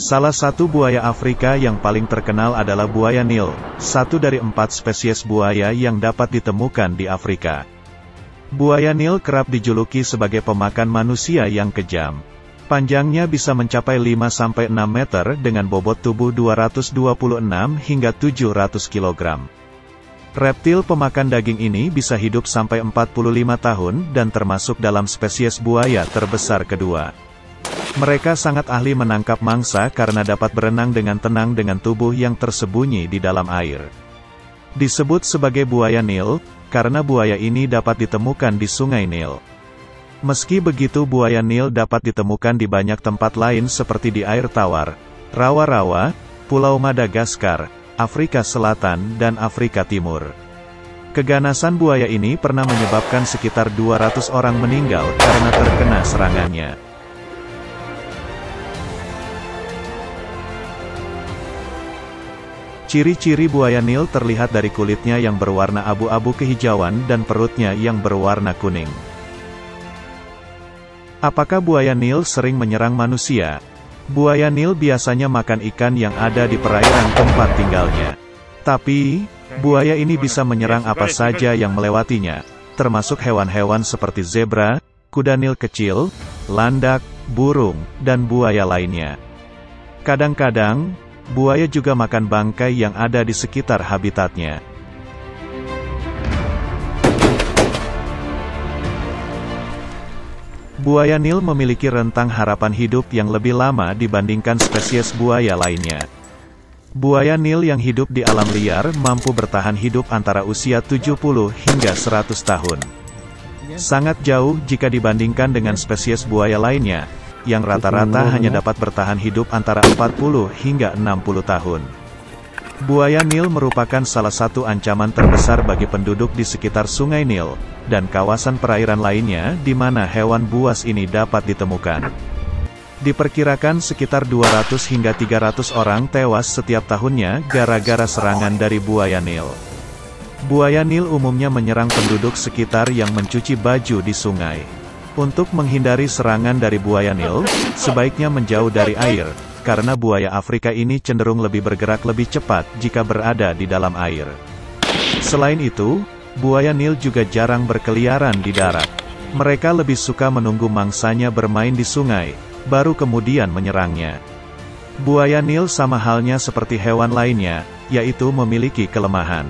Salah satu buaya Afrika yang paling terkenal adalah buaya Nil, satu dari 4 spesies buaya yang dapat ditemukan di Afrika. Buaya Nil kerap dijuluki sebagai pemakan manusia yang kejam. Panjangnya bisa mencapai 5-6 meter dengan bobot tubuh 226 hingga 700 kg. Reptil pemakan daging ini bisa hidup sampai 45 tahun dan termasuk dalam spesies buaya terbesar kedua. Mereka sangat ahli menangkap mangsa karena dapat berenang dengan tenang dengan tubuh yang tersembunyi di dalam air. Disebut sebagai buaya Nil, karena buaya ini dapat ditemukan di Sungai Nil. Meski begitu, buaya Nil dapat ditemukan di banyak tempat lain seperti di air tawar, rawa-rawa, Pulau Madagaskar, Afrika Selatan dan Afrika Timur. Keganasan buaya ini pernah menyebabkan sekitar 200 orang meninggal karena terkena serangannya. Ciri-ciri buaya Nil terlihat dari kulitnya yang berwarna abu-abu kehijauan dan perutnya yang berwarna kuning. Apakah buaya Nil sering menyerang manusia? Buaya Nil biasanya makan ikan yang ada di perairan tempat tinggalnya. Tapi, buaya ini bisa menyerang apa saja yang melewatinya, termasuk hewan-hewan seperti zebra, kuda Nil kecil, landak, burung, dan buaya lainnya. Kadang-kadang, buaya juga makan bangkai yang ada di sekitar habitatnya. Buaya Nil memiliki rentang harapan hidup yang lebih lama dibandingkan spesies buaya lainnya. Buaya Nil yang hidup di alam liar mampu bertahan hidup antara usia 70 hingga 100 tahun. Sangat jauh jika dibandingkan dengan spesies buaya lainnya, yang rata-rata hanya dapat bertahan hidup antara 40 hingga 60 tahun. Buaya Nil merupakan salah satu ancaman terbesar bagi penduduk di sekitar Sungai Nil, dan kawasan perairan lainnya di mana hewan buas ini dapat ditemukan. Diperkirakan sekitar 200 hingga 300 orang tewas setiap tahunnya gara-gara serangan dari buaya Nil. Buaya Nil umumnya menyerang penduduk sekitar yang mencuci baju di sungai. Untuk menghindari serangan dari buaya Nil, sebaiknya menjauh dari air, karena buaya Afrika ini cenderung lebih bergerak lebih cepat jika berada di dalam air. Selain itu, buaya Nil juga jarang berkeliaran di darat. Mereka lebih suka menunggu mangsanya bermain di sungai, baru kemudian menyerangnya. Buaya Nil sama halnya seperti hewan lainnya, yaitu memiliki kelemahan.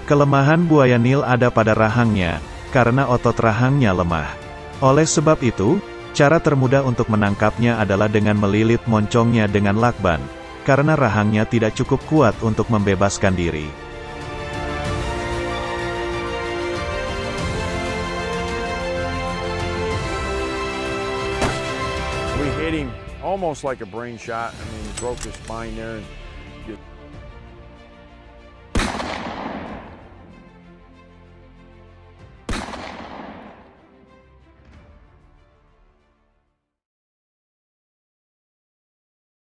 Kelemahan buaya Nil ada pada rahangnya, karena otot rahangnya lemah. Oleh sebab itu, cara termudah untuk menangkapnya adalah dengan melilit moncongnya dengan lakban, karena rahangnya tidak cukup kuat untuk membebaskan diri. We hit him almost like a brain shot. I mean, he broke his spine there.